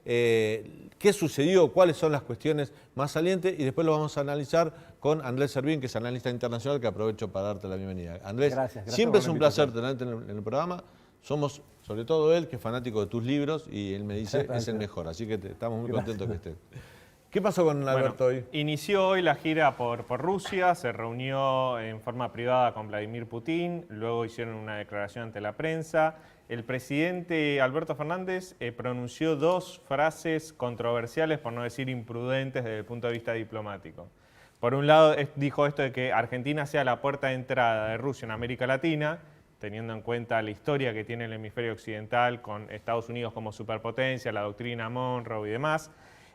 qué sucedió, cuáles son las cuestiones más salientes, y después lo vamos a analizar con Andrés Servín, que es analista internacional, que aprovecho para darte la bienvenida. Andrés, gracias siempre es un placer tenerte en el programa. Somos, sobre todo él, que es fanático de tus libros, y él me dice es el mejor, así que estamos muy contentos que estés. ¿Qué pasó con Alberto hoy? Inició hoy la gira por Rusia, se reunió en forma privada con Vladimir Putin, luego hicieron una declaración ante la prensa. El presidente Alberto Fernández pronunció dos frases controversiales, por no decir imprudentes, desde el punto de vista diplomático. Por un lado, dijo esto de que Argentina sea la puerta de entrada de Rusia en América Latina, teniendo en cuenta la historia que tiene el hemisferio occidental con Estados Unidos como superpotencia, la doctrina Monroe y demás.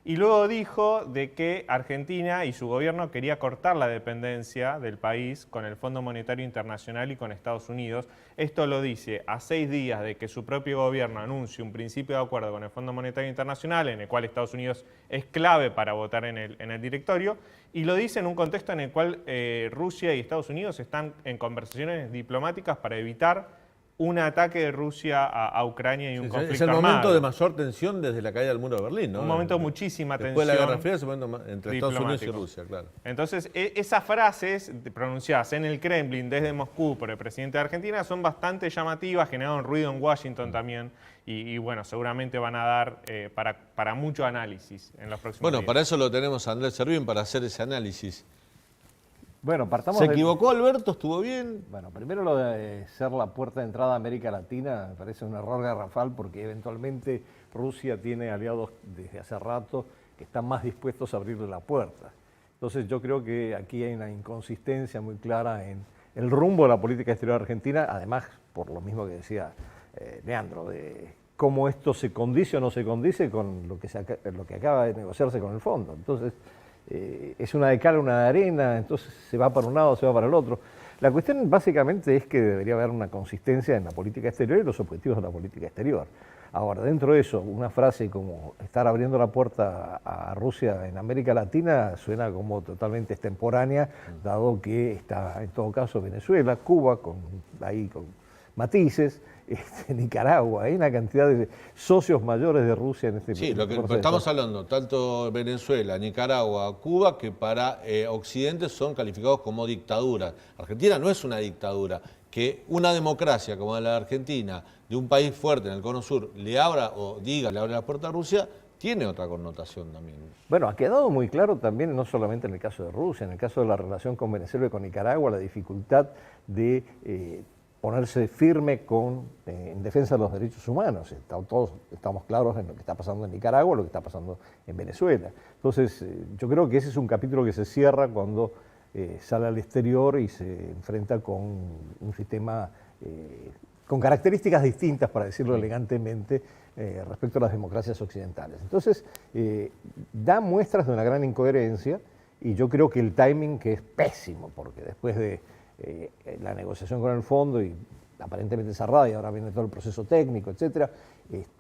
Y luego dijo de que Argentina y su gobierno quería cortar la dependencia del país con el Fondo Monetario Internacional y con Estados Unidos. Esto lo dice a 6 días de que su propio gobierno anuncie un principio de acuerdo con el Fondo Monetario Internacional, en el cual Estados Unidos es clave para votar en el directorio, y lo dice en un contexto en el cual Rusia y Estados Unidos están en conversaciones diplomáticas para evitar un ataque de Rusia a Ucrania y un conflicto armado. Es el momento armado. de mayor tensión desde la caída del muro de Berlín, ¿no? Un momento de muchísima tensión. Después de la Guerra Fría, es un momento entre Estados Unidos y Rusia, claro. Entonces, esas frases pronunciadas en el Kremlin desde Moscú por el presidente de Argentina son bastante llamativas, generaron ruido en Washington también, y bueno, seguramente van a dar para mucho análisis en los próximos días. Bueno, para eso lo tenemos a Andrés Servín, para hacer ese análisis. Bueno, partamos ¿Se equivocó Alberto? ¿Estuvo bien? Bueno, primero lo de ser la puerta de entrada a América Latina me parece un error garrafal, porque eventualmente Rusia tiene aliados desde hace rato que están más dispuestos a abrirle la puerta. Entonces yo creo que aquí hay una inconsistencia muy clara en el rumbo de la política exterior argentina, además por lo mismo que decía Leandro, de cómo esto se condice o no se condice con lo que acaba de negociarse con el fondo. Entonces, es una de cal, una de arena, entonces se va para un lado, se va para el otro. La cuestión básicamente es que debería haber una consistencia en la política exterior y los objetivos de la política exterior. Ahora, dentro de eso, una frase como estar abriendo la puerta a Rusia en América Latina suena como totalmente extemporánea, dado que está en todo caso Venezuela, Cuba, con matices, Nicaragua, hay una cantidad de socios mayores de Rusia en este Sí, lo que proceso. estamos hablando, tanto Venezuela, Nicaragua, Cuba, que para Occidente son calificados como dictaduras. Argentina no es una dictadura. Que una democracia como la de Argentina, de un país fuerte en el Cono Sur, le abra la puerta a Rusia, tiene otra connotación también. Bueno, ha quedado muy claro también, no solamente en el caso de Rusia, en el caso de la relación con Venezuela y con Nicaragua, la dificultad de ponerse firme en defensa de los derechos humanos. Todos estamos claros en lo que está pasando en Nicaragua, lo que está pasando en Venezuela. Entonces, yo creo que ese es un capítulo que se cierra cuando sale al exterior y se enfrenta con un sistema con características distintas, para decirlo elegantemente, respecto a las democracias occidentales. Entonces, da muestras de una gran incoherencia, y yo creo que el timing, que es pésimo, porque después de la negociación con el fondo y aparentemente cerrada, y ahora viene todo el proceso técnico, etcétera,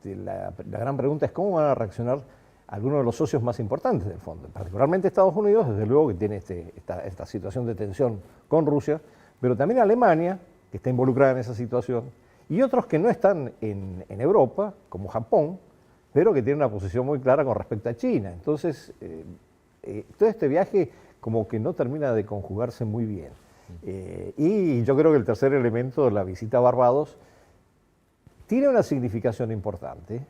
la gran pregunta es cómo van a reaccionar algunos de los socios más importantes del fondo, particularmente Estados Unidos, desde luego que tiene esta situación de tensión con Rusia, pero también Alemania, que está involucrada en esa situación, y otros que no están en Europa, como Japón, pero que tienen una posición muy clara con respecto a China. Entonces, todo este viaje como que no termina de conjugarse muy bien. Y yo creo que el tercer elemento, la visita a Barbados, tiene una significación importante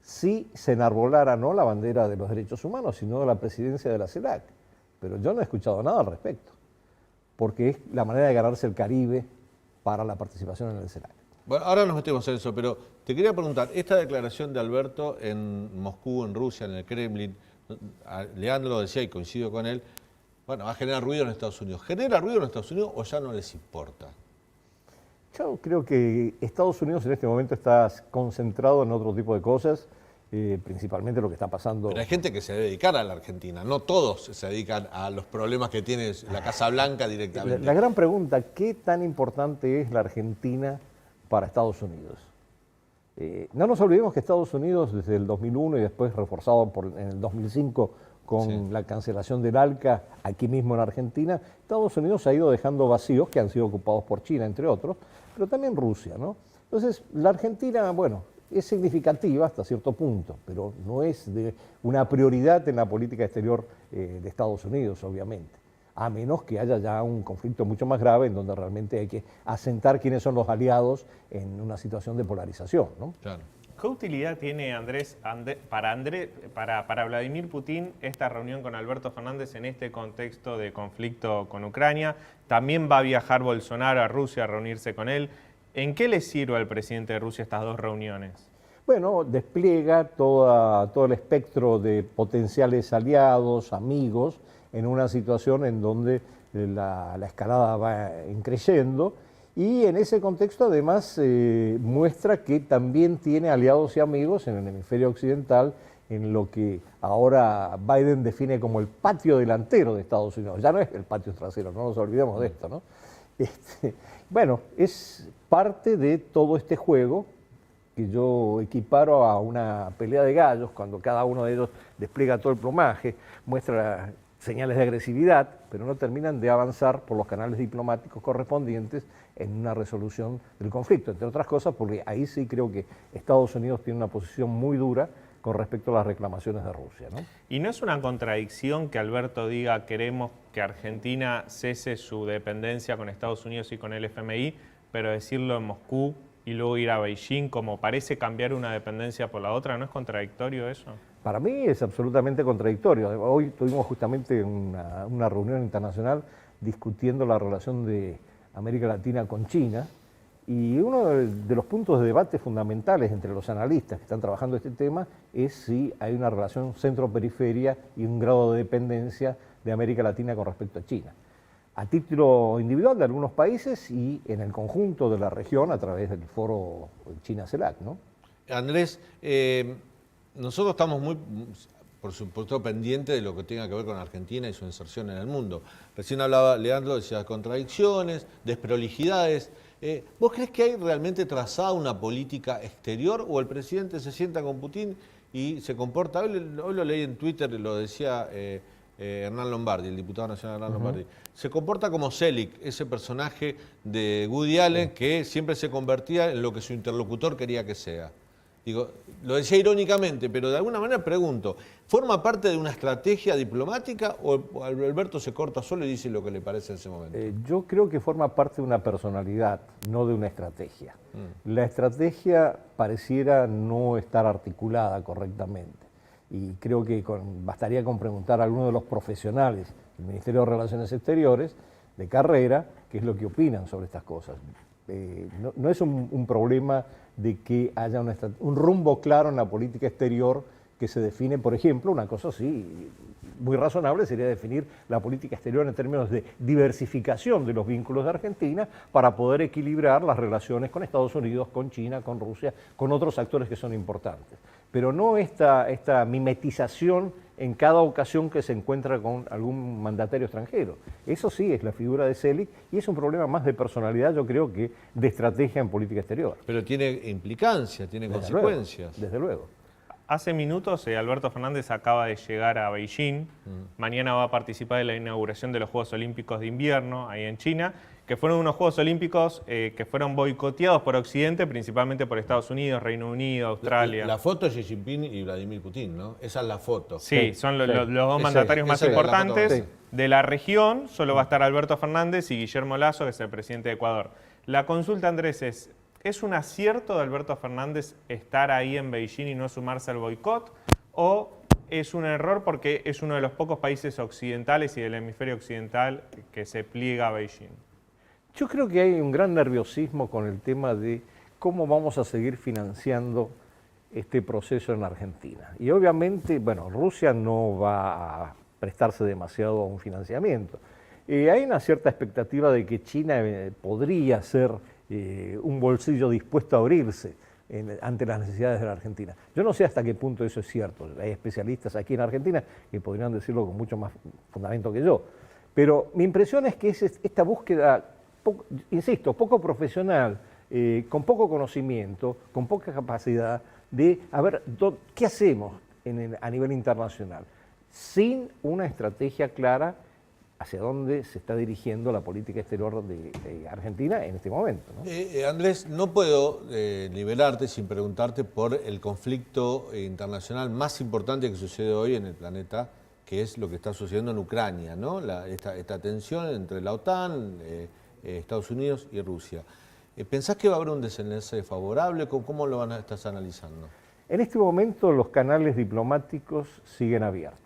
si se enarbolara no la bandera de los derechos humanos, sino de la presidencia de la CELAC. Pero yo no he escuchado nada al respecto, porque es la manera de ganarse el Caribe para la participación en el CELAC. Bueno, ahora nos metemos en eso, pero te quería preguntar, esta declaración de Alberto en Moscú, en Rusia, en el Kremlin, Leandro lo decía y coincido con él, bueno, va a generar ruido en Estados Unidos. ¿Genera ruido en Estados Unidos o ya no les importa? Yo creo que Estados Unidos en este momento está concentrado en otro tipo de cosas, principalmente lo que está pasando. Pero hay gente que se debe dedicar a la Argentina, no todos se dedican a los problemas que tiene la Casa Blanca directamente. La gran pregunta, ¿qué tan importante es la Argentina para Estados Unidos? No nos olvidemos que Estados Unidos desde el 2001 y después reforzado en el 2005 con la cancelación del ALCA aquí mismo en Argentina, Estados Unidos ha ido dejando vacíos que han sido ocupados por China, entre otros, pero también Rusia, ¿no? Entonces, la Argentina, bueno, es significativa hasta cierto punto, pero no es de una prioridad en la política exterior de Estados Unidos, obviamente, a menos que haya ya un conflicto mucho más grave en donde realmente hay que asentar quiénes son los aliados en una situación de polarización, ¿no? Claro. ¿Qué utilidad tiene, para Vladimir Putin esta reunión con Alberto Fernández en este contexto de conflicto con Ucrania? También va a viajar Bolsonaro a Rusia a reunirse con él. ¿En qué le sirve al presidente de Rusia estas dos reuniones? Bueno, despliega todo el espectro de potenciales aliados, amigos, en una situación en donde la escalada va creciendo. Y en ese contexto además muestra que también tiene aliados y amigos en el hemisferio occidental, en lo que ahora Biden define como el patio delantero de Estados Unidos. Ya no es el patio trasero, no nos olvidemos de esto, ¿no? Bueno, es parte de todo este juego que yo equiparo a una pelea de gallos, cuando cada uno de ellos despliega todo el plumaje, muestra señales de agresividad, pero no terminan de avanzar por los canales diplomáticos correspondientes en una resolución del conflicto, entre otras cosas porque ahí sí creo que Estados Unidos tiene una posición muy dura con respecto a las reclamaciones de Rusia, ¿no? ¿Y no es una contradicción que Alberto diga queremos que Argentina cese su dependencia con Estados Unidos y con el FMI, pero decirlo en Moscú y luego ir a Beijing, como parece cambiar una dependencia por la otra? ¿No es contradictorio eso? Para mí es absolutamente contradictorio. Hoy tuvimos justamente una reunión internacional discutiendo la relación de América Latina con China, y uno de los puntos de debate fundamentales entre los analistas que están trabajando este tema es si hay una relación centro-periferia y un grado de dependencia de América Latina con respecto a China, a título individual de algunos países y en el conjunto de la región a través del foro China-CELAC, ¿no? Andrés, nosotros estamos muy, por supuesto, pendientes de lo que tenga que ver con Argentina y su inserción en el mundo. Recién hablaba Leandro, decía contradicciones, desprolijidades. ¿Vos crees que hay realmente trazada una política exterior o el presidente se sienta con Putin y se comporta? Hoy lo leí en Twitter, lo decía Hernán Lombardi, el diputado nacional Hernán Lombardi. Se comporta como Selig, ese personaje de Woody Allen que siempre se convertía en lo que su interlocutor quería que sea. Digo, lo decía irónicamente, pero de alguna manera pregunto, ¿forma parte de una estrategia diplomática o Alberto se corta solo y dice lo que le parece en ese momento? Yo creo que forma parte de una personalidad, no de una estrategia. La estrategia pareciera no estar articulada correctamente. Y creo que bastaría con preguntar a alguno de los profesionales del Ministerio de Relaciones Exteriores de carrera qué es lo que opinan sobre estas cosas. No es un problema de que haya un rumbo claro en la política exterior que se define, por ejemplo, una cosa así, muy razonable sería definir la política exterior en términos de diversificación de los vínculos de Argentina para poder equilibrar las relaciones con Estados Unidos, con China, con Rusia, con otros actores que son importantes. Pero no esta mimetización en cada ocasión que se encuentra con algún mandatario extranjero. Eso sí es la figura de Selig y es un problema más de personalidad, yo creo, que de estrategia en política exterior. Pero tiene implicancias, tiene consecuencias. Desde luego. Hace minutos Alberto Fernández acaba de llegar a Beijing. Mañana va a participar en la inauguración de los Juegos Olímpicos de Invierno ahí en China, que fueron unos Juegos Olímpicos que fueron boicoteados por Occidente, principalmente por Estados Unidos, Reino Unido, Australia. La foto es Xi Jinping y Vladimir Putin, ¿no? Esa es la foto. Sí, son los dos mandatarios más importantes de la región. Solo va a estar Alberto Fernández y Guillermo Lasso, que es el presidente de Ecuador. La consulta, Andrés, ¿es un acierto de Alberto Fernández estar ahí en Beijing y no sumarse al boicot? ¿O es un error porque es uno de los pocos países occidentales y del hemisferio occidental que se pliega a Beijing? Yo creo que hay un gran nerviosismo con el tema de cómo vamos a seguir financiando este proceso en Argentina. Y obviamente, bueno, Rusia no va a prestarse demasiado a un financiamiento. Hay una cierta expectativa de que China podría ser un bolsillo dispuesto a abrirse ante las necesidades de la Argentina. Yo no sé hasta qué punto eso es cierto. Hay especialistas aquí en Argentina que podrían decirlo con mucho más fundamento que yo. Pero mi impresión es que es esta búsqueda, insisto, poco profesional, con poco conocimiento, con poca capacidad de, a ver, ¿qué hacemos a nivel internacional? Sin una estrategia clara hacia dónde se está dirigiendo la política exterior de Argentina en este momento, ¿no? Andrés, no puedo liberarte sin preguntarte por el conflicto internacional más importante que sucede hoy en el planeta, que es lo que está sucediendo en Ucrania, ¿no? Esta tensión entre la OTAN, Estados Unidos y Rusia. ¿Pensás que va a haber un desenlace favorable? ¿Cómo lo estás analizando? En este momento los canales diplomáticos siguen abiertos.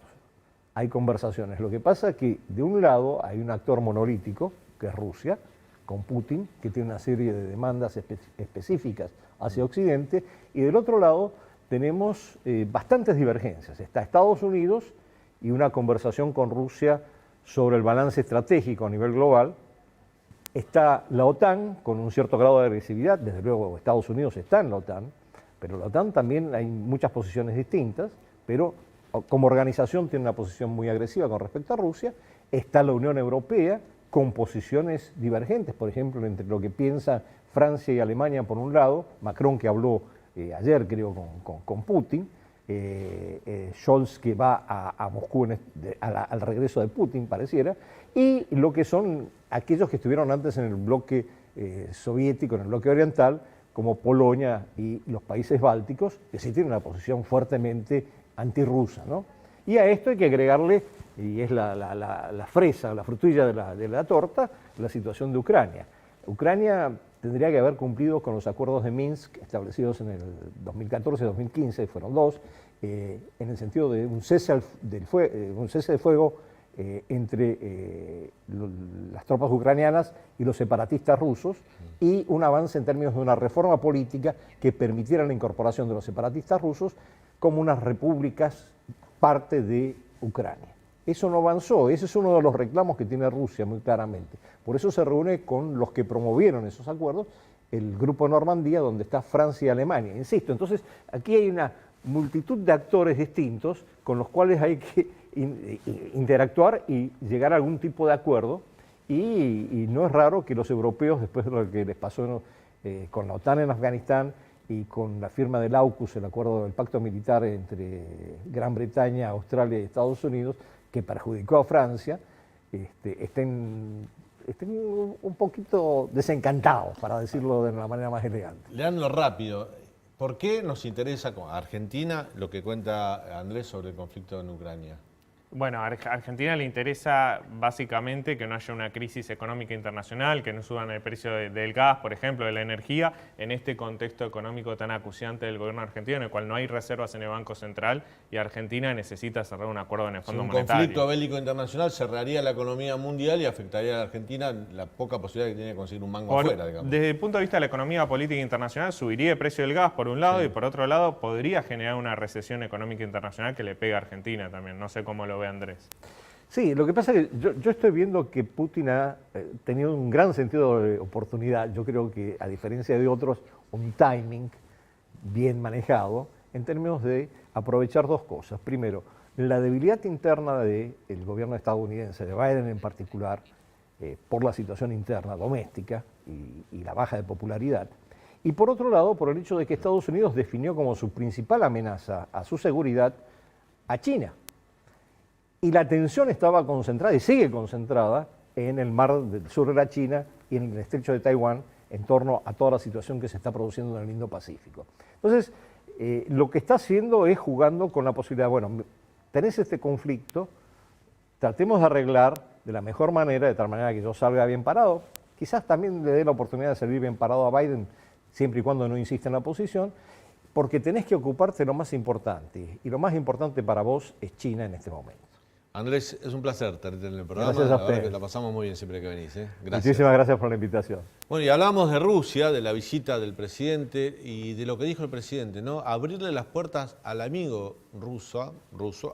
Hay conversaciones. Lo que pasa es que de un lado hay un actor monolítico, que es Rusia, con Putin, que tiene una serie de demandas específicas hacia Occidente, y del otro lado tenemos bastantes divergencias. Está Estados Unidos y una conversación con Rusia sobre el balance estratégico a nivel global. Está la OTAN con un cierto grado de agresividad, desde luego Estados Unidos está en la OTAN, pero la OTAN también hay muchas posiciones distintas, pero como organización tiene una posición muy agresiva con respecto a Rusia. Está la Unión Europea con posiciones divergentes, por ejemplo, entre lo que piensa Francia y Alemania por un lado, Macron que habló ayer creo con Putin, Scholz que va a Moscú al regreso de Putin pareciera, y lo que son aquellos que estuvieron antes en el bloque soviético, en el bloque oriental, como Polonia y los países bálticos, que sí tienen una posición fuertemente antirrusa, ¿no? Y a esto hay que agregarle, y es la fresa, la frutilla de la torta, la situación de Ucrania. Ucrania tendría que haber cumplido con los acuerdos de Minsk establecidos en el 2014-2015, fueron dos, en el sentido de un cese de fuego entre las tropas ucranianas y los separatistas rusos, y un avance en términos de una reforma política que permitiera la incorporación de los separatistas rusos como unas repúblicas parte de Ucrania. Eso no avanzó, ese es uno de los reclamos que tiene Rusia muy claramente. Por eso se reúne con los que promovieron esos acuerdos, el Grupo Normandía, donde está Francia y Alemania. Insisto, entonces aquí hay una multitud de actores distintos con los cuales hay que interactuar y llegar a algún tipo de acuerdo, y no es raro que los europeos, después de lo que les pasó con la OTAN en Afganistán y con la firma del AUKUS, el acuerdo del pacto militar entre Gran Bretaña, Australia y Estados Unidos, que perjudicó a Francia, estén un poquito desencantados, para decirlo de una manera más elegante. Leandro, rápido, ¿por qué nos interesa a Argentina lo que cuenta Andrés sobre el conflicto en Ucrania? Bueno, a Argentina le interesa básicamente que no haya una crisis económica internacional, que no suban el precio del gas, por ejemplo, de la energía, en este contexto económico tan acuciante del gobierno argentino, en el cual no hay reservas en el Banco Central y Argentina necesita cerrar un acuerdo en el Fondo Monetario. Un conflicto bélico internacional cerraría la economía mundial y afectaría a la Argentina la poca posibilidad que tiene de conseguir un mango afuera, digamos. Desde el punto de vista de la economía política internacional, subiría el precio del gas por un lado, y por otro lado podría generar una recesión económica internacional que le pega a Argentina también. No sé cómo lo ve Andrés. Sí, lo que pasa es que yo estoy viendo que Putin ha tenido un gran sentido de oportunidad. Yo creo que, a diferencia de otros, un timing bien manejado en términos de aprovechar dos cosas. Primero, la debilidad interna del gobierno estadounidense, de Biden en particular, por la situación interna doméstica y la baja de popularidad. Y por otro lado, por el hecho de que Estados Unidos definió como su principal amenaza a su seguridad a China. Y la atención estaba concentrada y sigue concentrada en el mar del sur de la China y en el estrecho de Taiwán, en torno a toda la situación que se está produciendo en el Indo-Pacífico. Entonces, lo que está haciendo es jugando con la posibilidad, bueno, tenés este conflicto, tratemos de arreglar de la mejor manera, de tal manera que yo salga bien parado, quizás también le dé la oportunidad de salir bien parado a Biden, siempre y cuando no insista en la posición, porque tenés que ocuparte de lo más importante, y lo más importante para vos es China en este momento. Andrés, es un placer tenerte en el programa. Gracias a la verdad usted. que la pasamos muy bien siempre que venís. Gracias. Muchísimas gracias por la invitación. Bueno, y hablamos de Rusia, de la visita del presidente y de lo que dijo el presidente, ¿no? Abrirle las puertas al amigo ruso